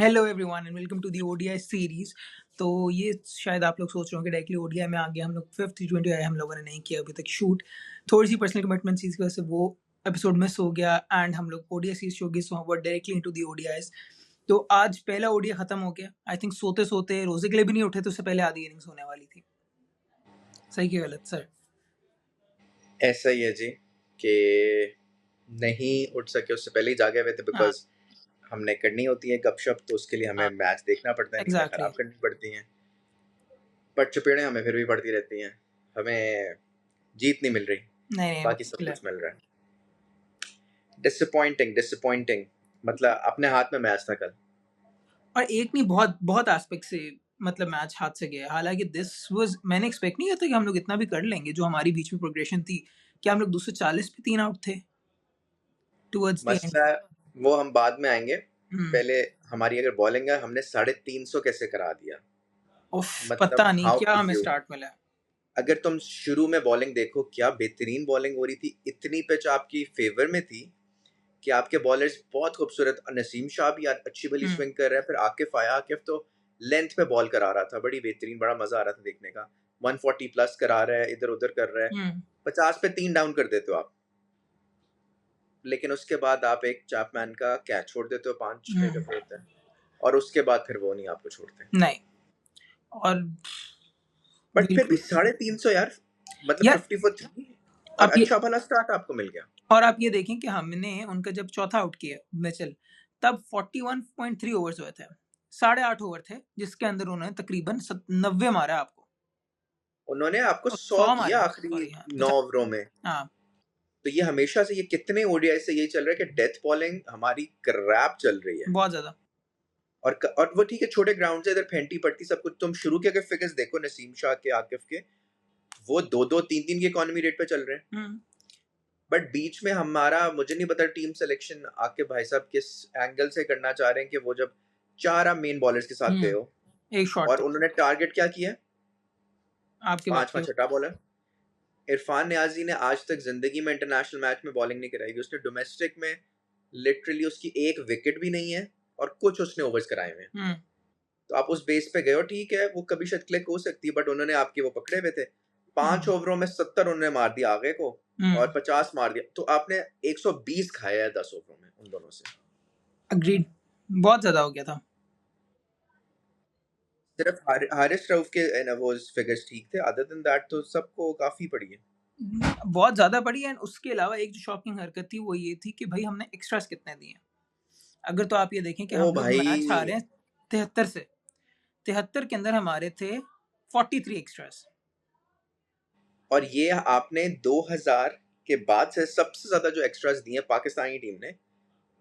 Hello everyone and welcome to the ODI series. तो ये शायद आप लोग सोच रहे हो कि डायरेक्टली ओडीआई में आ गया, हम लोग फिफ्थ T20 आया हम लोगों ने नहीं किया अभी तक शूट। थोड़ी सी पर्सनल कमिटमेंट चीज़ की वजह से वो एपिसोड मिस हो गया एंड हम लोग ओडीआई सीरीज शो गई, सो वर डायरेक्टली इनटू दी ओडीआईज। तो आज पहला ओडीआई खत्म हो गया। आई थिंक सोते सोते रोजे के लिए भी नहीं उठे, तो उससे पहले आधी इनिंग्स होने वाली थी। सही कि गलत सर? ऐसा ही है जी कि नहीं उठ सके, उससे पहले ही जागे हुए थे हाँ बिकॉज हमने करनी होती है गपशप, तो उसके लिए हमें हाँ मैच देखना पड़ता है, नींदें एग्जैक्टली। खराब करनी पड़ती हैं, पर चपेड़े हमें फिर भी पड़ती रहती हैं। हमें जीत नहीं मिल रही, नहीं नहीं, वो बाकी सब क्लियर। कुछ मिल रहा है। डिसअपॉइंटिंग मतलब अपने हाथ में मैच था कल। और एक नहीं, बहुत बहुत एस्पेक्ट से मतलब मैच हाथ से गया। हालांकि दिस वाज, मैंने एक्सपेक्ट नहीं किया था कि हम लोग इतना भी कर लेंगे। जो हमारी बीच में प्रोग्रेशन थी कि हम लोग 240 पे 3 आउट थे टुवर्ड्स द एंड। मसला वो हम बाद में आएंगे। पहले हमारी अगर बॉलिंग है, हमने 350 कैसे करा दिया। उफ, मतलब पता नहीं हाउ क्या कुड हमें यू। स्टार्ट मिला है। अगर तुम शुरू में बॉलिंग देखो, क्या बेहतरीन बॉलिंग हो रही थी। इतनी पिच आपकी फेवर में थी कि आपके बॉलर्स बहुत खूबसूरत, नसीम शाह भी यार अच्छी भली स्विंग कर रहा है, फिर आकिफ तो लेंथ पे बॉल करा रहा था, बड़ी बेहतरीन, बड़ा मजा आ रहा था देखने का। 140 प्लस करा रहा है, इधर उधर कर रहा है। 50 पे 3 डाउन कर देते हो आप, लेकिन उसके बाद आप एक चैपमैन का कैच छोड़ देते हो 5-6 दफे होता है, और उसके बाद फिर वो नहीं आपको छोड़ते। नहीं, और बट फिर भी बिल्कुल 350 यार, मतलब यार। 50 फॉर 3, और आप ये अच्छा भला स्टार्ट आपको मिल गया। और आप ये देखें कि हमने उनका जब चौथा आउट किया मिचेल, तब 41.3 ओवर्स हुए थे। 8.5 ओवर थे जिसके अंदर उन्होंने तकरीबन 90 मारा आपको। उन्होंने आपको 100 100 मारे, किया आखिरी सॉरी। हाँ 9 50। ओवरों में। हाँ। तो ये हमेशा से, ये कितने ओडीआई से यही चल रहा है कि डेथ बॉलिंग हमारी क्रैप चल रही है। बहुत ज्यादा। और वो ठीक है, छोटे ग्राउंड से इधर फेंटी पड़ती सब कुछ। तुम शुरू के अगर फिगर्स देखो नसीम शाह के, आकिफ के, वो 2-2 3-3 की इकोनॉमी रेट पे चल रहे हैं। बट बीच में हमारा, मुझे नहीं पता टीम सिलेक्शन आकिफ भाई साहब किस एंगल से करना चाह रहे हैं कि वो जब 4 आप मेन बॉलर्स के साथ गए हो, एक शॉट और उन्होंने टारगेट क्या किया, आपके बाद 5 छठा बॉलर। इरफान नियाजी ने आज तक जिंदगी में इंटरनेशनल मैच में बॉलिंग नहीं कराई। उसने डोमेस्टिक में लिटरली उसकी एक विकेट भी नहीं है, और कुछ उसने ओवर्स कराए हुए हैं। तो आप उस बेस पे गए हो, ठीक है, वो कभी शायद क्लिक हो सकती है, बट उन्होंने आपके वो पकड़े हुए थे। 5 ओवरों में 70 उन्होंने मार दिया आगे को, और 50 मार दिया, तो आपने 120 खाया है 10 ओवरों में उन दोनों से। अग्रीड, बहुत ज्यादा हो गया था। सिर्फ हारिस रऊफ के वो फिगर्स ठीक थे, अदर देन दैट तो सबको काफी पड़ी है। बहुत ज्यादा पड़ी। एंड उसके अलावा एक जो शॉकिंग हरकत थी वो ये थी कि भाई हमने एक्स्ट्रास कितने दिए। अगर तो आप ये देखें कि ओ हम लोग भाई, मैच हारे हैं 73 से। 73 के अंदर हमारे थे 43 एक्स्ट्रास। और ये आपने 2000 के बाद से सबसे ज्यादा जो एक्स्ट्रास दिए हैं पाकिस्तानी टीम ने,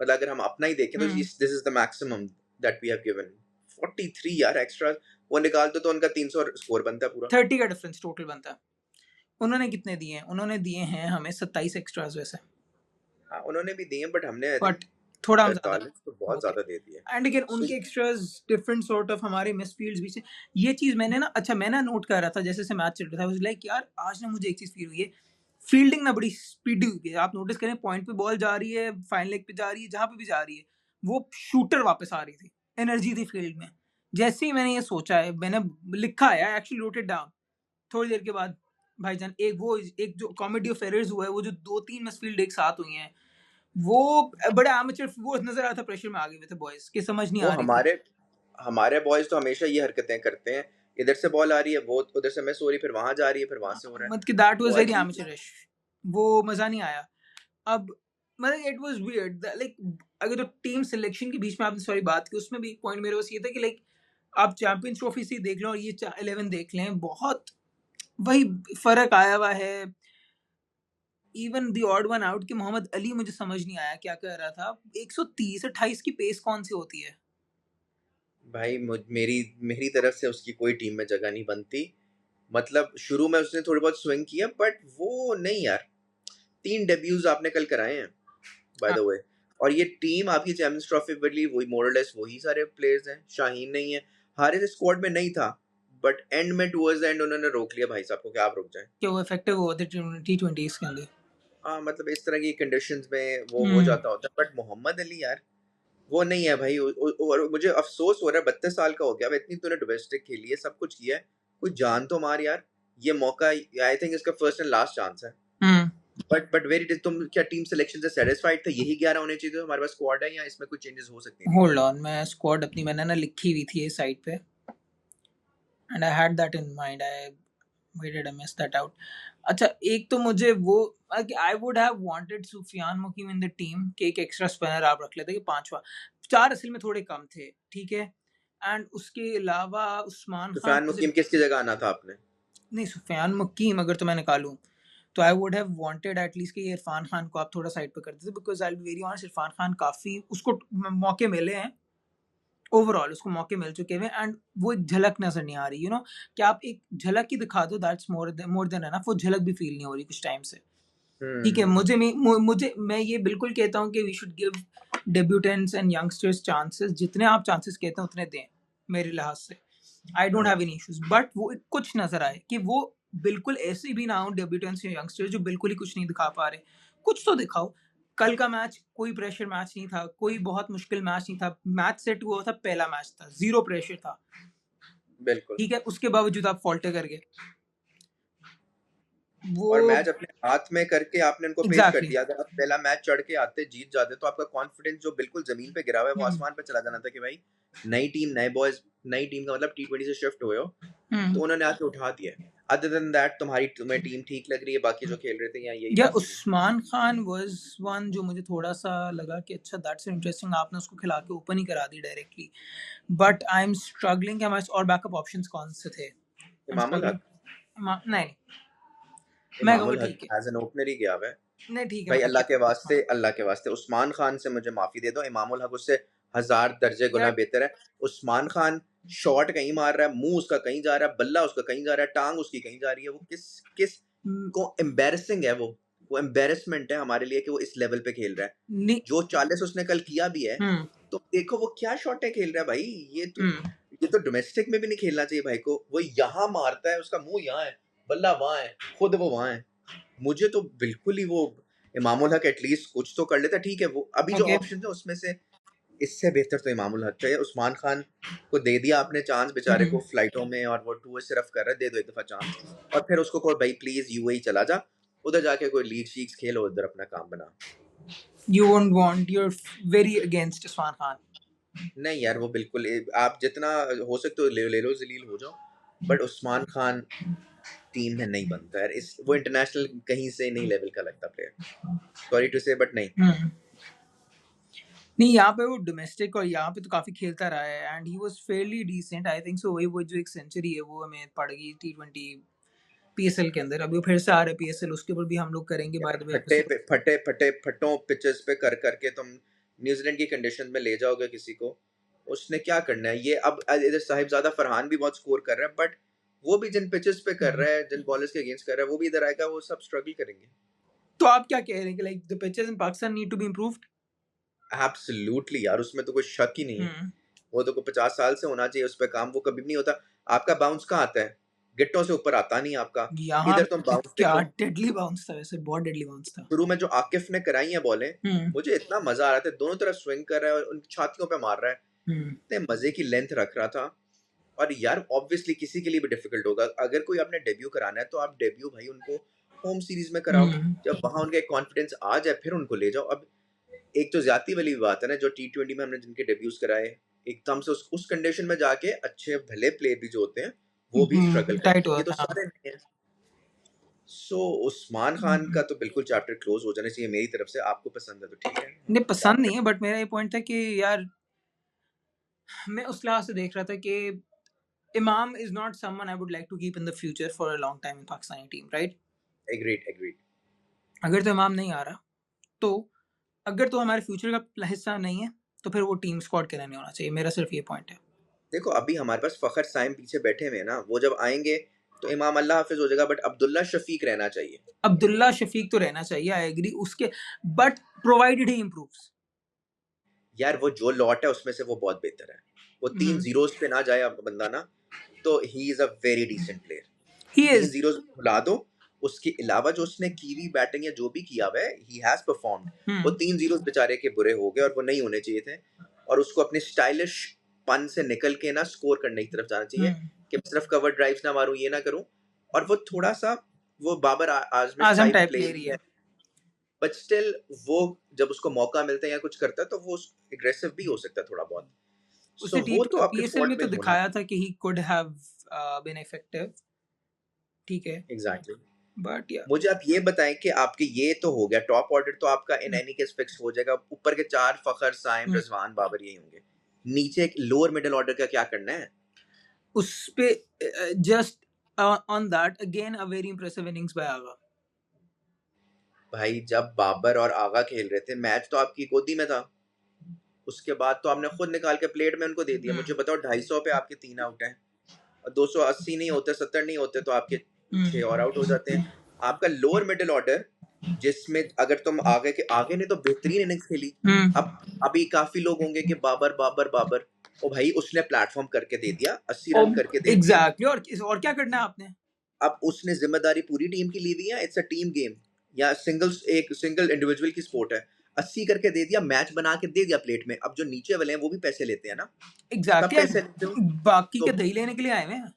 मतलब अगर हम अपना ही देखें तो this is the maximum that we have given. 43 यार एक्स्ट्रा, वो निकाल दो तो उनका 300 स्कोर बनता है पूरा। 30 का डिफरेंस टोटल बनता है। उन्होंने कितने दिए हैं? उन्होंने दिए हैं हमें 27 एक्स्ट्रास वैसे। हाँ उन्होंने भी दिए, बट हमने आई थिंक बट थोड़ा हम ज्यादा 43 तो हो बहुत गए। ज्यादा दे दिए। एंड अगेन So, उनके एक्स्ट्रास डिफरेंट सॉर्ट ऑफ हमारे मिस फील्ड्स भी से। ये चीज मैंने ना, अच्छा मैं ना नोट कर रहा था जैसे से मैच चल रहा था, लाइक यार आज ना मुझे एक चीज फील हुई है, फील्डिंग ना बड़ी स्पीडी हुई है। आप नोटिस करें, पॉइंट पे बॉल जा रही है, फाइन लेग पे जा रही है, जहां पे भी जा रही है वो शूटर वापस आ रही थी। एनर्जी थी फील्ड में। जैसे ही मैंने ये सोचा है, मैंने लिखा है, एक्चुअली रोट इट डाउन। थोड़ी देर के बाद भाईजान एक जो कॉमेडी ऑफ एरर्स हुआ है, वो जो 2-3 मिसफील्ड एक साथ हुई हैं, वो बड़े एमेचर वो नजर आता था। प्रेशर में आ गए थे बॉयज के, समझ नहीं वो आ रही थी। हमारे बॉयज तो हमेशा ये हरकतें करते हैं, इधर से बॉल आ रही है, वो उधर से मिस हो रही है, फिर वहां जा रही है, फिर वहां से हो रहा है। मतलब कि दैट वाज वो वेरी अजीब। एमेचरिश। वो मजा नहीं आया। अब मतलब इट वाज वियर्ड, लाइक अगर तो टीम सिलेक्शन के बीच में आपने सॉरी बात की, उसमें भी एक पॉइंट मेरे पास ये था कि लाइक आप चैंपियंस ट्रॉफी से देख लो और ये 11 देख लें, बहुत वही फर्क आया हुआ है। Even the odd one out कि मोहम्मद अली, मुझे समझ नहीं आया क्या कर रहा था। 130-28 की पेस कौन सी होती है? भाई मेरी मेरी तरफ से उसकी कोई टीम में जगह नहीं बनती। मतलब शुरू में उसने थोड़ी बहुत स्विंग किया, बट वो नहीं यार। 3 डेब्यूज आपने कल कराए हैं बाय हाँ, द वे, और ये टीम आपकी चैंपियंस ट्रॉफी वाली वही मोरलेस वही सारे प्लेयर्स हैं। शाहीन नहीं है, हारिस स्क्वाड में नहीं था, बट एंड में टुवर्ड्स द एंड उन्होंने रोक लिया भाई साहब को कि आप रुक जाएं। क्या वो इफेक्टिव हुआ था T20s के हाँ मतलब इस तरह की कंडीशंस में वो हो अंदर? जाता होता है, बट मोहम्मद अली यार, वो नहीं है भाई। और मुझे अफसोस हो रहा है, 32 साल का हो गया, अब इतनी तूने डोमेस्टिक खेली है, सब कुछ किया है, कोई जान तो मार यार। ये मौका आई थिंक इसका फर्स्ट एंड लास्ट चांस है। बट वेरी, तुम क्या टीम सिलेक्शन से सेटिस्फाइड थे? यही 11 होने चाहिए थे? हमारे पास स्क्वाड है या इसमें कुछ चेंजेस हो सकती थी? होल्ड ऑन, मैं स्क्वाड अपनी मैंने ना लिखी हुई थी इस साइड पे, and I had that in mind, I where did I miss that out. अच्छा, एक तो मुझे वो I would have wanted Sufiyan Muqeem in the team कि एक एक्स्ट्रा स्पिनर आप रख लेते कि पांचवा, चार असल में थोड़े कम थे, ठीक है। एंड उसके अलावा उस्मान खान सुफियान मुकीम किसकी जगह आना था आपने? नहीं, सुफियान मुकीम अगर तो मैं निकालूं तो आई वुड हैव वांटेड एटलीस्ट कि इरफान खान को आप थोड़ा साइड पे कर देते, because I will be very honest, Irfan Khan काफी उसको मौके मिले हैं, ओवरऑल उसको मौके मिल चुके हैं, एंड वो एक झलक नजर नहीं आ रही, यू नो, कि आप एक झलक ही दिखा दो, दैट्स मोर देन एनफ। वो झलक भी फील नहीं हो रही कुछ टाइम से, ठीक है। मुझे मैं ये बिल्कुल कहता हूँ कि we should give debutants and youngsters chances, जितने आप चांसेस कहते हैं उतने दें मेरे लिहाज से, I don't have any issues. But वो कुछ नजर आए कि वो बिल्कुल ऐसे भी ना हो डेब्यूटेंट्स या यंगस्टर्स जो बिल्कुल ही कुछ नहीं दिखा पा रहे, कुछ तो दिखाओ। कल का मैच कोई प्रेशर मैच नहीं था, कोई बहुत मुश्किल मैच नहीं था, मैच सेट हुआ था, पहला मैच था, जीरो प्रेशर था, बिल्कुल। ठीक है। उसके बावजूद आप फॉल्टे कर गए, वो और मैच अपने हाथ में करके आपने उनको पेश कर एग्जैक्टली दिया। अगर आप पहला मैच चढ़ के आते, जीत जाते, तो आपका कॉन्फिडेंस जो बिल्कुल जमीन पे गिरा हुआ है वो आसमान पे चला जाना था कि भाई नई टीम, नए बॉयज, नई टीम का मतलब T20 से शिफ्ट हुए हो, तो उन्होंने आके उठा दिया। अदर देन दैट तुम्हें टीम ठीक लग रही है, बाकी जो खेल रहे थे यहाँ यही या बात थी। उस्मान खान वाज वन जो मुझे थोड़ा सा लगा कि अच्छा दैट्स इंटरेस्टिंग, आपने उसको खिला के ओपन ही करा दी directly. But I am struggling कि हमारे और बैकअप ऑप्शंस कौन से थे। I am Imamul struggling. Haq, नहीं, मैं कहूँगा इमामुल हक ठीक है, एज एन ओपनर ही गया हुआ है। नहीं ठीक है, भाई मैं अल्लाह के वास्ते, हाँ अल्लाह के वास्ते उस्मान खान से मुझे माफी दे दो। इमामुल हक उससे 1000 दर्जे गुना यार। बेहतर है। उस्मान खान शॉट कहीं मार रहा है, मुंह उसका कहीं जा रहा है, बल्ला उसका कहीं जा रहा है, टांग उसकी कहीं जा रही है। वो किस किस को एम्बेरसिंग है। वो एम्बेरसमेंट है हमारे लिए कि वो इस लेवल पे खेल रहा है। नहीं। जो 40 उसने कल किया भी है, तो देखो वो क्या शॉटें खेल रहा है भाई। ये तो डोमेस्टिक में भी नहीं खेलना चाहिए भाई को। वो यहाँ मारता है, उसका मुंह यहाँ है, बल्ला वहां है, खुद वो वहां है। मुझे तो बिल्कुल ही वो इमामुल हक एटलीस्ट कुछ तो कर लेता, ठीक है। वो अभी जो ओके, ऑप्शन है उसमें से इससे बेहतर तो इमामुल हक है। उस्मान खान को दे दिया आपने चांस, बेचारे को फ्लाइटों में, और वो टूर सिर्फ कर रहा है, दे दो एक दफा चांस। और फिर उसको कोई भाई प्लीज यूएई चला जा, उधर जाके कोई लीग शीग्स खेलो, उधर अपना काम बना। You won't want, you are very against Usman Khan. नहीं यार, वो बिल्कुल आप जितना हो सकते हो ले लो, जलील हो जाओ, बट उस्मान खान टीम में नहीं बनता यार। इस वो इंटरनेशनल कहीं से नहीं लेवल का लगता प्लेयर, सॉरी टू से, बट नहीं। नहीं, यहाँ पे वो डोमेस्टिक और यहाँ पे तो काफी खेलता रहा है, and he was fairly decent, I think so. वही वो जो एक सेंचुरी है वो हमें पड़ गई T20 पीएसएल के अंदर, अभी वो फिर से आ रहे पीएसएल, उसके ऊपर भी हम लोग करेंगे बाय द वे एपिसोड। फटों पिचेस पे कर करके तुम न्यूजीलैंड की कंडीशन में ले जाओगे किसी को, उसने क्या करना है? ये अब इधर साहिबजादा फरहान भी बहुत स्कोर कर रहा है, बट वो भी जिन पिचेस पे कर रहा है, जिन बॉलर्स के अगेंस्ट कर रहा है, वो भी इधर आएगा, वो सब स्ट्रगल करेंगे। तो आप क्या कह रहे हैं कि like the pitches in Pakistan need to be improved? Absolutely यार, उसमें तो कोई शक ही नहीं है। वो तो कोई 50 साल से होना चाहिए उस पर काम, वो कभी भी नहीं होता। आपका बाउंस कहाँ आता है? गिट्टों से ऊपर आता नहीं आपका। यहाँ इधर तुम बाउंस क्या देखो, डेडली बाउंस था, वैसे बहुत डेडली बाउंस था। शुरू में जो आकिफ ने कराई है बॉलें, मुझे इतना मजा आ रहा था। दोनों तरफ स्विंग कर रहा है और उन छातियों पे मार रहा है, इतने मजे की लेंथ रख रहा था। और यार ऑब्वियसली किसी के लिए भी डिफिकल्ट होगा, अगर कोई आपने डेब्यू कराना है तो आप डेब्यू भाई उनको होम सीरीज में कराओ। जब वहां उनका कॉन्फिडेंस आ जाए फिर उनको ले जाओ। अब एक तो ज्यादा वाली बात है ना, जो T20 में हमने जिनके डेब्यूज कराए, एकदम से उस कंडीशन में जाके अच्छे भले प्लेयर भी जो होते हैं वो भी स्ट्रगल टाइट करते हैं, हुआ ये तो था। सारे नहीं है। सो उस्मान खान का तो बिल्कुल चैप्टर क्लोज हो जाना चाहिए मेरी तरफ से। आपको पसंद है तो ठीक है, नहीं, पसंद बात नहीं है, बट मेरा ये पॉइंट था कि यार मैं उस लिहाज से देख रहा था कि Imam is not someone I would like to keep in the future for a long time in Pakistani team, right? Agreed agreed. अगर तो इमाम नहीं आ रहा, तो अगर तो हमारे फ्यूचर का हिस्सा नहीं है, तो फिर वो टीम स्क्वाड के लिए नहीं होना चाहिए। मेरा सिर्फ ये पॉइंट है। देखो अभी हमारे पास फखर साइम पीछे बैठे हुए हैं ना, वो जब आएंगे तो इमाम अल्लाह हाफिज हो जाएगा, बट अब्दुल्ला शफीक रहना चाहिए। अब्दुल्ला शफीक तो रहना चाहिए, आई एग्री उसके, बट प्रोवाइडेड ही इम्प्रूव्स। यार वो जो लॉट है उसमें से वो बहुत बेहतर है। वो 3 जीरोस पे ना जाए अब बंदा ना, तो he is a very decent player. He 3 zeros is. भुला दो, उसके अलावा जो उसने की हुई बैटिंग या जो भी किया हुआ है, ही हैज परफॉर्म्ड। वो 3 जीरोस बेचारे के बुरे हो गए और वो नहीं होने चाहिए थे। और उसको अपने स्टाइलिश पन से निकल के ना स्कोर करने की तरफ जाना चाहिए कि मैं सिर्फ कवर ड्राइव्स ना मारूं, ये ना करूं। और वो थोड़ा सा वो बाबर आजमी आजम टाइप टाइप प्लेयर प्लेयर ही ही है, है। बट स्टिल वो जब उसको मौका मिलता है या कुछ करता है तो वो एग्रेसिव भी हो सकता है थोड़ा बहुत। उसने सो वो तो आपके पीएसएल फॉल्ट में में तो होना। दिखाया था कि he could have been effective, ठीक है, एग्जैक्टली। बट या मुझे आप ये बताएं कि आपके ये तो हो गया टॉप ऑर्डर, तो आपका इन एनी केस फिक्स हो जाएगा। ऊपर के 4 फखर, साइम, रिजवान, बाबर यही होंगे। नीचे एक लोअर मिडिल ऑर्डर का क्या करना है? उस पे just on that again a very impressive innings by Agha. भाई जब बाबर और आगा खेल रहे थे, मैच तो आपकी गोदी में था, उसके बाद तो आपने खुद निकाल के प्लेट में उनको दे दिया। मुझे बताओ 250 पे आपके 3 आउट हैं, और 280 नहीं होते, 70 नहीं होते, तो आपके 6 और आउट हो जाते हैं। आपका लोअर मिडिल ऑर्डर, जिसमें अगर तुम आगे ने तो बेहतरीन इनिंग्स खेली। अब अभी काफी लोग होंगे कि बाबर बाबर बाबर, ओ भाई उसने प्लेटफॉर्म करके दे दिया, 80 रन करके दे दिए। एग्जैक्टली, और क्या करना है आपने? अब उसने जिम्मेदारी पूरी टीम की ली हुई है, इट्स अ टीम गेम, या एक सिंगल इंडिविजुअल की स्पोर्ट है। 80 करके दे दिया, मैच बना के दे दिया प्लेट में। अब जो नीचे वाले हैं वो भी पैसे लेते हैं ना, सब एग्जैक्टली, पैसे लेते हो बाकी तो के दही लेने के लिए आए हुए हैं।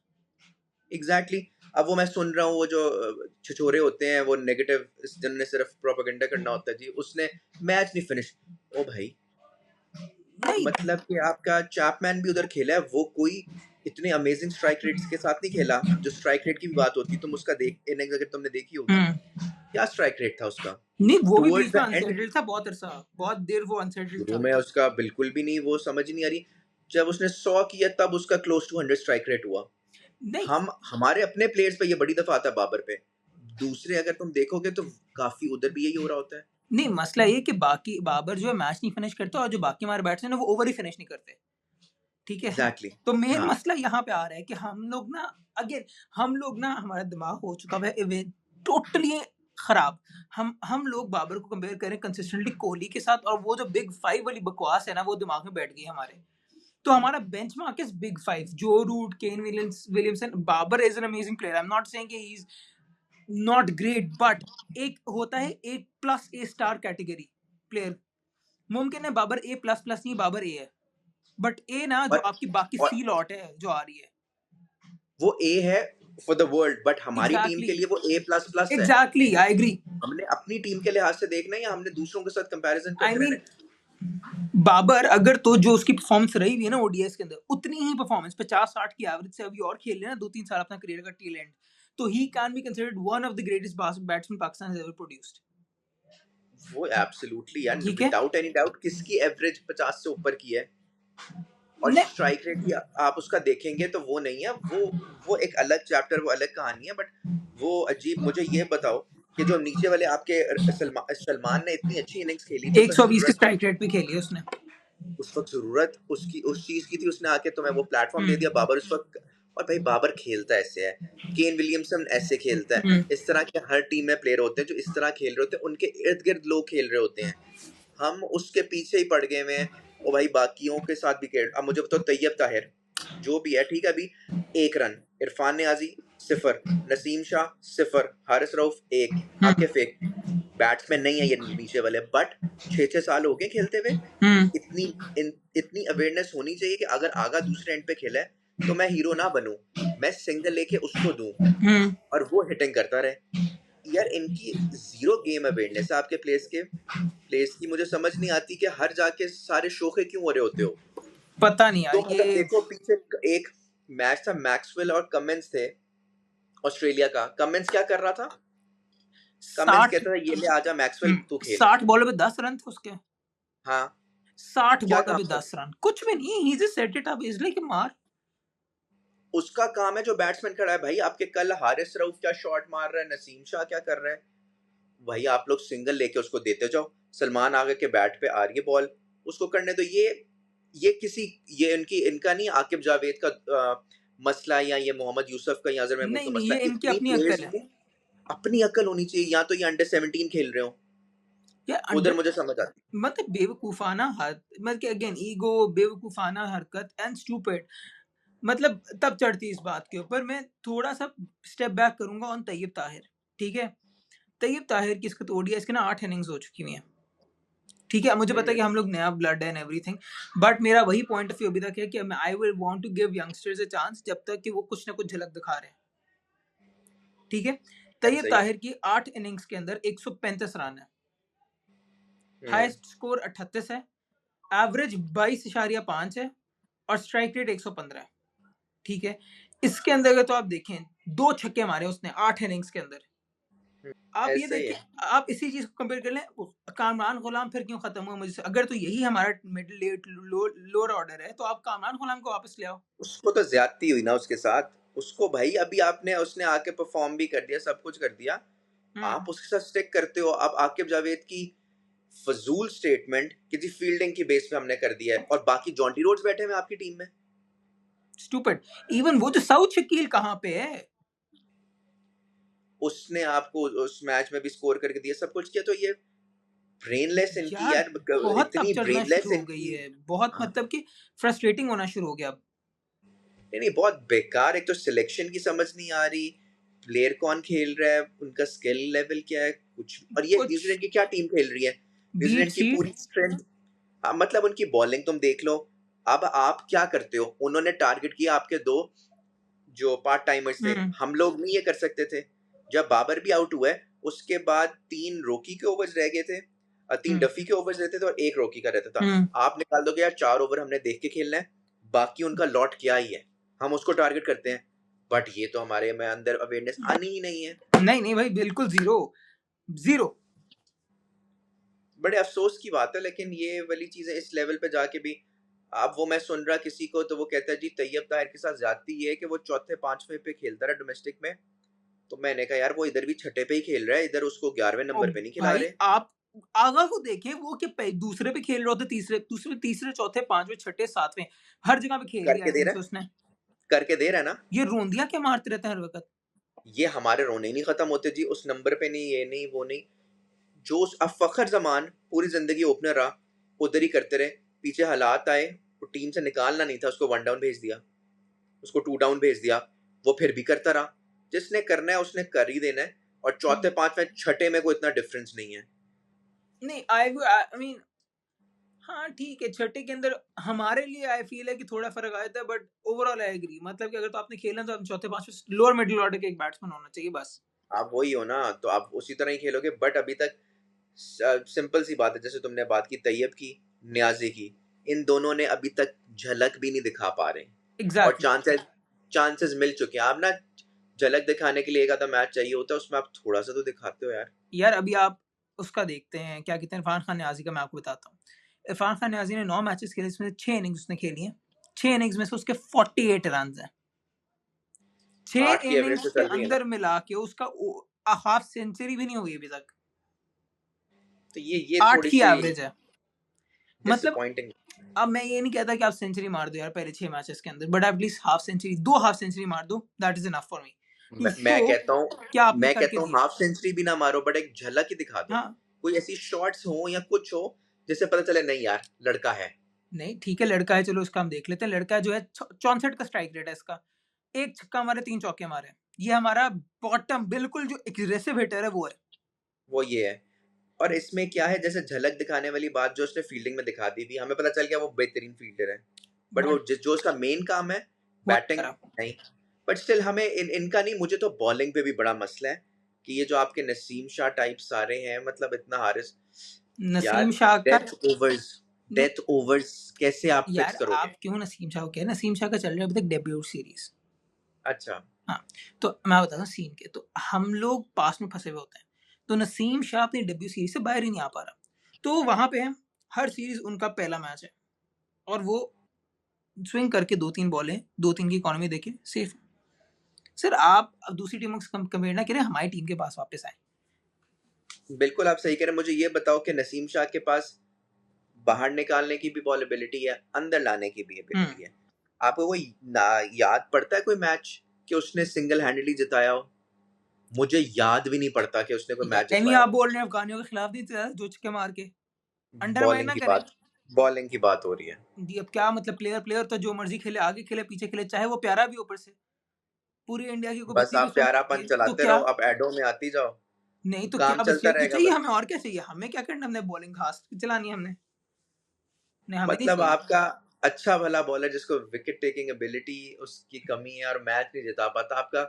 एग्जैक्टली अब वो मैं सुन रहा हूँ, वो जो छिछोरे होते हैं, वो नेगेटिव, जिनने सिर्फ प्रोपेगेंडा करना होता है, जी उसने मैच नहीं फिनिश। ओ भाई, नहीं मतलब कि आपका चैपमैन भी उधर खेला है, वो कोई इतने अमेजिंग स्ट्राइक रेट्स के साथ नहीं खेला। जो स्ट्राइक रेट की भी बात होती है, तुम उसका देख इनिंग्स अगर तुमने देखी होगी, क्या स्ट्राइक रेट था उसका नहीं, वो भी टुवर्ड्स बीच में द एंड। अनसेटल्ड था बहुत अरसा, बहुत देर वो अनसेटल्ड शुरू था। में उसका बिल्कुल भी नहीं, वो समझ नहीं आ रही। जब उसने 100 किया तब उसका क्लोज टू 100 स्ट्राइक रेट हुआ। नहीं हम हमारे अपने प्लेयर्स पे ये बड़ी दफा आता है बाबर पे, दूसरे अगर तुम देखोगे तो काफी उधर भी यही हो रहा होता है। नहीं, मसला ये कि बाकी बाबर जो है मैच नहीं फिनिश करता, और जो बाकी हमारे बैट्समैन है वो ओवर ही फिनिश नहीं करते, ठीक है। एग्जैक्टली तो मेन हाँ, मसला यहाँ पे आ रहा है कि हम लोग ना हमारा दिमाग हो चुका है टोटली खराब। हम लोग बाबर को कंपेयर करें कंसिस्टेंटली कोहली के साथ, और वो जो बिग फाइव वाली बकवास है ना, वो दिमाग में बैठ गई हमारे। तो हमारा benchmark is big five: Joe Root, Kane Williamson. Babar is an amazing player, I am not saying he is not great, but एक होता है A plus A star category player. मुमकिन है बाबर ए प्लस प्लस नहीं, बाबर ए है, बट ए ना जो और आपकी बाकी और सी लॉट है जो आ रही है। वो ए है फॉर द वर्ल्ड, बट हमारी टीम एग्जैक्टली, के लिए वो ए प्लस प्लस है। Exactly, I agree. हमने अपनी टीम के लिहाज से देखना है या हमने दूसरों के साथ कंपैरिजन आई करते रहना मीन है? बाबर अगर तो जो उसकी परफॉर्मेंस रही हुई है ना ओडीएस के अंदर, उतनी ही परफॉर्मेंस 50-60 की एवरेज से अभी और खेल लेना 2-3 साल अपना करियर का टेल एंड, तो he can be considered one of the greatest batsman Pakistan has ever produced, वो एब्सोल्युटली यार, ठीक है। विदाउट एनी डाउट किसकी एवरेज 50 से ऊपर की है। और ने स्ट्राइक रेट भी आप उसका देखेंगे तो वो नहीं है, वो एक अलग चैप्टर, वो अलग कहानी है। बट वो अजीब, मुझे ये बताओ कि जो नीचे वाले आपके सलमान ने इतनी अच्छी इनिंग्स खेली थी, पर 120 की जरूरत स्ट्राइक रेट भी खेली है उसने। उस वक्त जरूरत उसकी उस चीज की थी, उसने आके तुम्हें वो प्लेटफॉर्म दे दिया बाबर उस वक्त। और भाई बाबर खेलता ऐसे है, केन विलियमसन ऐसे खेलता है, इस तरह के हर टीम में प्लेयर होते हैं जो इस तरह खेल रहे होते हैं, उनके इर्द गिर्द लोग खेल रहे होते हैं। हम उसके पीछे ही पड़ गए हुए हैं। और भाई बाकियों के साथ भी खेल। अब मुझे बताओ तैयब ताहिर जो भी है, ठीक है, अभी 1 रन, इरफान नियाजी 0, नसीम शाह 0, हारिस रऊफ 1, आकिफ 1। बैट्समैन नहीं है ये नीचे वाले, बट 6-6 साल हो गए खेलते हुए। इतनी अवेयरनेस होनी चाहिए कि अगर आगा दूसरे एंड पे खेला है तो मैं हीरो ना बनूं, मैं सिंगल लेके उसको दूं और वो हिटिंग करता रहे। यार इनकी जीरो गेम अवेयरनेस है आपके प्लेयर्स की। मुझे समझ नहीं आती कि हर जाके सारे शोखे क्यों हो रहे होते हो। पता नहीं यार तुम अगर ये। देखो पीछे एक मैच था, मैक्सवेल और कमिंस थे, ऑस्ट्रेलिया का। कमिंस क्या कर रहा था? कमिंस 60 कहता था ये ले आजा मैक्सवेल तू खेल। 60 बॉलों पे 10 रन थे उसके। हाँ, 60 क्या बॉलों काम पे था? 10 रन कुछ भी नहीं, he just set it up, is like मार। उसका काम है जो बैट्समैन खड़ा है। भाई आपके कल हारिस रऊफ क्या शॉट मार रहा है, नसीम शाह क्या कर रहा है। भाई आप लोग सिंगल लेके उसको देते जाओ। सलमान आगे के बैट पे आ रही है बॉल, उसको करने दो। ये इनका नहीं, आकिब जावेद का मसला, या ये मोहम्मद यूसुफ का, या अजहर महमूद नहीं का नहीं, मसला। ये इनकी इतनी अपनी प्लेयर्स अक्ल है। में अपनी अकल होनी चाहिए, या तो ये अंडर 17 खेल रहे हो, ये उधर अंडर, मुझे समझ आती। मतलब बेवकूफाना मतलब कि अगेन ईगो, बेवकूफाना हरकत एंड स्टूपिड। मतलब तब चढ़ती इस बात के ऊपर। मैं थोड़ा सा स्टेप बैक करूंगा ऑन तैयब ताहिर, ठीक है। तैयब ताहिर की इसके तो ओडीआई इसके ना 8 इनिंग्स हो चुकी हुई हैं, ठीक है, मुझे पता है कि हम्म, हम लोग नया ब्लड है एंड एवरीथिंग, बट मेरा वही पॉइंट ऑफ व्यू अभी तक है कि I will want to give youngsters a chance जब तक कि वो कुछ ना कुछ झलक दिखा रहे हैं। ठीक है, यार तैयब सही है। ताहिर की 8 इनिंग्स के अंदर 135 रन है, हम्म, हाईएस्ट स्कोर 38 है, एवरेज 22.5 है और स्ट्राइक रेट 115 है। ठीक है, इसके अंदर अगर तो आप देखें 2 छक्के मारे उसने 8 इनिंग्स के अंदर। हम्म, आप ये ऐसा ही देखिए, है। आप इसी चीज को कंपेयर कर लें, कामरान गुलाम फिर क्यों खत्म हुआ मुझसे, अगर तो यही हमारा मिडिल लेट लोअर ऑर्डर है तो आप कामरान गुलाम को वापस ले आओ। उसको तो ज्यादती हुई ना उसके साथ। उसको भाई अभी आपने उसने आके परफॉर्म भी कर दिया, सब कुछ कर दिया, आप हम्म उसके साथ स्टिक करते हो। अब आकिब जावेद की फजूल स्टेटमेंट किसी फील्डिंग की बेस पे हमने कर दिया है, और बाकी जॉन्टी रोड्स बैठे हुए हैं आपकी टीम में। स्टूपिड। इवन वो जो साउथ शकील कहाँ पे है? उसने आपको उस मैच में भी स्कोर करके दिया, सब कुछ किया। तो ये ब्रेनलेस इनकी यार यार, बहुत तब इतनी चढ़ना ब्रेनलेस शुरू हो गई इनकी। है, बहुत मतलब कि फ्रस्ट्रेटिंग होना शुरू हो गया अब। नहीं नहीं, बहुत बेकार। एक तो सिलेक्शन की समझ नहीं आ रही, प्लेयर कौन खेल रहा है, उनका स्किल लेवल क्या है कुछ। और ये कुछ न्यूजीलैंड की क्या टीम खेल रही है, बीट न्यूजीलैंड की सीट। पूरी स्ट्रेंथ। मतलब उनकी बॉलिंग तुम देख लो। अब आप क्या करते हो, उन्होंने टारगेट किया आपके दो जो पार्ट टाइमर्स थे। हम्म हम लोग नहीं ये कर सकते थे। जब बाबर भी आउट हुआ है, उसके बाद 3 रोकी के ओवर्स रह गए थे, 3 डफी के ओवर्स रहते थे और 1 रोकी का रहता था। हम्म आप निकाल दोगे यार, 4 ओवर हमने देख के खेलना है, बाकी उनका लॉट क्या ही है, हम उसको टारगेट करते हैं। बट ये तो हमारे में अंदर अवेयरनेस आनी ही नहीं है। नहीं नहीं भाई, बिल्कुल जीरो, जीरो। बड़े अफसोस की बात है, लेकिन ये वाली चीजें इस लेवल पे जाके भी। अब वो मैं सुन रहा किसी को, तो वो कहता है जी तैयब ताहिर के साथ ज्यादती ये है कि वो चौथे पांचवे पे खेलता रहा डोमेस्टिक में। तो मैंने कहा यार वो इधर भी छठे पे ही खेल रहा है, इधर उसको 11वें और नंबर पे नहीं खिला भाई रहे। आप आगा को देखें, वो कि दूसरे पे खेल रहे होते, तीसरे दूसरे तीसरे चौथे पांचवे छठे सातवें, हर जगह पे खेल लिया करके है दे रहा सिंस है, उसने। करके दे रहा है ना। ये रोंदिया क्या मारते रहते हैं हर वक्त। ये हमारे रोने ही नहीं खत्म होते जी, उस नंबर पे नहीं, ये नहीं वो नहीं। जो अब फखर जमान पूरी जिंदगी ओपनर रहा, उधर ही करते रहे। पीछे हालात आए, वो टीम से निकालना नहीं था, उसको 1 डाउन भेज दिया, उसको 2 डाउन भेज दिया, वो फिर भी करता रहा। जिसने करना है उसने कर ही देना है। और चौथे पांचवें छठे में कोई इतना डिफरेंस नहीं है। नहीं, आई मीन हाँ ठीक है, छठे के अंदर हमारे लिए आई फील है कि थोड़ा फर्क आया था, बट ओवरऑल आई एग्री, मतलब कि अगर तो आपने खेलना तो आप चौथे पांचवे लोअर मिडिल ऑर्डर के एक बैट्समैन होना चाहिए बस। आप वही हो ना, तो आप उसी तरह ही खेलोगे। बट अभी तक सिंपल सी बात है, जैसे तुमने बात की तैयब की, न्याजी की, इन दोनों ने अभी तक झलक भी नहीं दिखा पा रहे। और एग्जैक्टली exactly. चांसेस चांसेस मिल चुके हैं। आप ना झलक दिखाने के लिए एक आधा मैच चाहिए होता है, उसमें आप थोड़ा सा तो दिखाते हो यार। यार अभी आप उसका देखते हैं, क्या कहते हैं, इरफान खान न्याजी का मैं आपको बताता हूँ। इरफान खान न्याजी ने 9 मैचेस खेले, इसमें से 6 इनिंग्स उसने खेली हैं, 6 इनिंग्स में से उसके 48 रन हैं। 6 8 की एवरेज इनिंग्स तो के चल रही है ना। अंदर मिला के उसका हाफ सेंचुरी भी नहीं हुई अभी तक, तो ये 8 थोड़ी की सी एवरेज है। मतलब डिसअपॉइंटिंग। अब मैं ये नहीं कहता कि आप सेंचुरी मार दो यार पहले 6 मैचेस के अंदर, but at least half century, 2 half century मार दो, that is enough for me to मैं शो कहता हूँ क्या आपने मैं करके कहता हूँ दिया। हाफ सेंचुरी भी ना मारो, बट एक झलक ही दिखा दो। हाँ कोई ऐसी शॉट्स हो या कुछ हो जिससे पता चले नहीं यार लड़का है। नहीं ठीक है, लड़का है, चलो उसका हम देख लेते हैं। लड़का जो है 64 का स्ट्राइक रेट है इसका, एक छक्का मारे 3 चौके मारे, ये हमारा बॉटम बिल्कुल जो एग्रेसिव हिटर है वो है। वो ये है। और इसमें क्या है, जैसे झलक दिखाने वाली बात जो उसने फील्डिंग में दिखा दी थी, हमें पता चल गया वो बेहतरीन फील्डर है। बट वो बहुत जो उसका मेन काम है, बहुत बैटिंग खराब। नहीं। बट स्टिल हमें इनका नहीं, मुझे तो बॉलिंग पे भी बड़ा मसला है कि ये जो आपके नसीम शाह टाइप सारे हैं, मतलब इतना हारिस। यार नसीम शाह का डेथ ओवर्स, डेथ ओवर्स कैसे आप फिक्स यार करोगे। आप क्यों नसीम शाह को कह, नसीम शाह का चल रहा है अभी तक डेब्यू सीरीज। अच्छा। हाँ, तो मैं बताता हूँ सीन के, तो हम लोग पास में फंसे हुए होते हैं, तो नसीम शाह अपनी डेब्यू सीरीज से बाहर ही नहीं आ पा रहा, तो वहां पे है, हर सीरीज उनका पहला मैच है और वो स्विंग करके 2-3 बॉलें, 2-3 की इकोनॉमी देके सेफ। सर आप अब दूसरी टीमों से कंपेयर ना करें, हमारी टीम के पास वापस आए। बिल्कुल आप सही कह रहे हैं। मुझे ये बताओ कि नसीम शाह के पास बाहर निकालने की भी बॉलेबिलिटी है, अंदर लाने की भी हम्म एबिलिटी है। आपको कोई याद पड़ता है कोई मैच कि उसने सिंगल हैंडली जिताया हो। मुझे याद भी नहीं पड़ता कि उसने कोई मैच यार नहीं, जितवाया आप हो। बोल रहे हैं अफगानियों के खिलाफ नहीं था जो छक्के मार के, अंडरमाइन बॉलिंग ना की करें। बात बॉलिंग की बात हो रही है। जी अब क्या मतलब, प्लेयर प्लेयर तो जो मर्जी खेले, आगे खेले पीछे खेले, चाहे वो प्यारा भी ऊपर से, पूरी इंडिया की को बस बत्ती भी आप उसमें प्यारापन मारती है तो चलाते क्या। रहो, आप एडो में आती जाओ। नहीं तो काम क्या बस चलता यही तो रहेगा चाहिए बस। हमें, और क्या चाहिए? हमें क्या करना है? हमने बॉलिंग घास चलानी है हमने। नहीं, हमें नहीं मतलब चाहिए। आपका अच्छा भला बॉलर जिसको विकेट टेकिंग एबिलिटी उसकी कमी है और मैच नहीं जिता पाता, आपका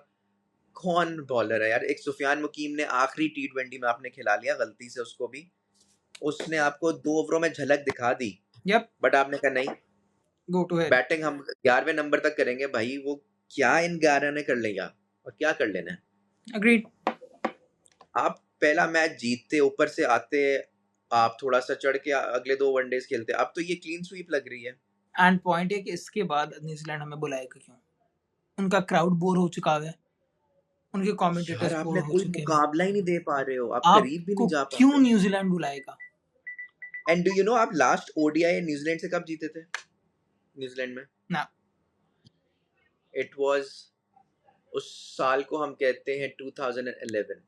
कौन बॉलर है यार? एक सुफियान मुकीम ने आखिरी टी20 में आपने खिला लिया गलती से उसको भी, उसने आपको 2 ओवरों में झलक दिखा दी, यप, बट आपने कहा नहीं, गो टू हेल। बैटिंग हम 11वें नंबर तक करेंगे भाई। वो क्या इन 11 ने कर लिया और क्या कर लेना है? अग्रीड। आप पहला मैच जीतते, ऊपर से आते, आप थोड़ा सा चढ़ के अगले 2 वनडेज खेलते, अब तो ये क्लीन स्वीप लग रही है। एंड पॉइंट है कि इसके बाद न्यूजीलैंड हमें बुलाएगा क्यों? उनका क्राउड बोर हो चुका है, उनके यार कमेंटेटर्स बोर आपने हो कोई चुके हैं। मुकाबला ही नहीं दे पा रहे हो, आप करीब भी आपको नहीं जा पा क्यों रहे हो। न्यूजीलैंड बुलाएगा? एंड डू यू नो आप लास्ट ओडीआई न्यूजीलैंड से कब जीते थे? न्यूजीलैंड में ना, इट वाज, उस साल को हम कहते हैं 2011,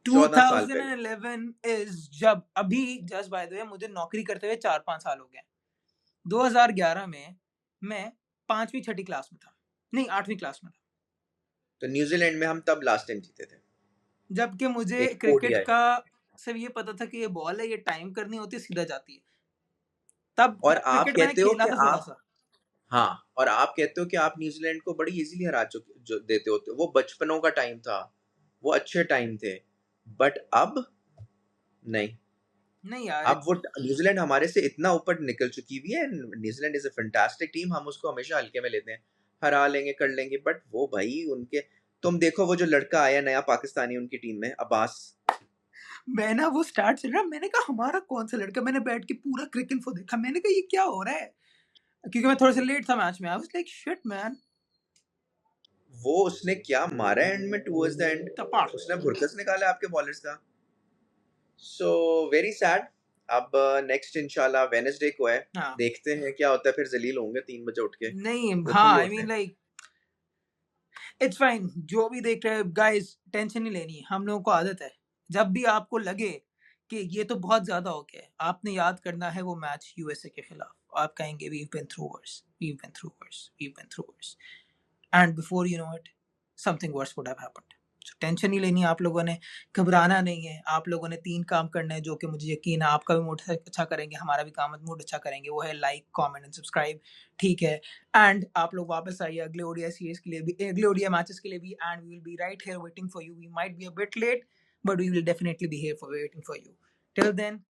14 साल पहले। 2011 इज जब अभी जस्ट बाय द वे मुझे नौकरी करते हुए 4-5 साल हो गए। 2011 में मैं 5वीं 6ठी क्लास में था, नहीं 8वीं क्लास में था, तो न्यूजीलैंड में हम तब लास्ट टाइम जीते थे जबकि मुझे एक क्रिकेट ओडीआई। का सिर्फ ये पता था कि ये बॉल है, ये टाइम करनी होती है, सीधा जाती है। तब और तब आप क्रिकेट मैंने कहते हो खेला कि था थोड़ा आप, सा। हाँ, और आप कहते हो कि आप न्यूजीलैंड को बड़ी इजीली हरा चुके जो देते होते, वो बचपनों का टाइम था, वो अच्छे टाइम थे, बट अब नहीं। नहीं यार, अब वो न्यूजीलैंड हमारे से इतना ऊपर निकल चुकी हुई है। New Zealand is a fantastic team, हम उसको हमेशा हल्के में लेते हैं, हरा लेंगे कर लेंगे, बट वो भाई उनके, तुम देखो वो जो लड़का आया नया पाकिस्तानी उनकी टीम में, अब्बास, मैं ना वो स्टार्ट चल रहा, मैंने कहा हमारा कौन सा लड़का, मैंने बैठ के पूरा क्रिकेट इन्फो देखा, मैंने कहा ये क्या हो रहा है, क्योंकि मैं थोड़ा सा लेट था मैच में। I was like shit man, वो उसने क्या मारा एंड में, टुवर्ड्स द एंड तपाड़। उसने भुरकस निकाला आपके बॉलर्स का। So very sad. अब नेक्स्ट इंशाल्लाह वेडनेसडे को है, हाँ, देखते हैं क्या होता है, फिर जलील होंगे 3 बजे उठ के, नहीं, वो हाँ, फ्री आई होते मीन हैं। लाइक इट्स फाइन, जो भी देख रहे हैं गाइस, टेंशन नहीं लेनी, हम लोगों को आदत है। जब भी आपको लगे कि ये तो बहुत ज्यादा हो गया है, आपने याद करना है वो मैच यूएसए के खिलाफ। आप कहेंगे we been through worse, we been through worse, we been through worse, and before you know it something worse would have happened. So tension नहीं लेनी आप लोगों ने, घबराना नहीं है। आप लोगों ने 3 काम करने हैं, जो कि मुझे यकीन है आपका भी मूड अच्छा करेंगे, हमारा भी काम मूड अच्छा करेंगे। वो है लाइक, कमेंट एंड सब्सक्राइब, ठीक है? एंड आप लोग वापस आइए अगले ओडीआई सीरीज के लिए भी, अगले ओडीआई मैचेस के लिए भी, and we will be right here waiting for you. We might be a bit late, but we will definitely be here for waiting for you. Till then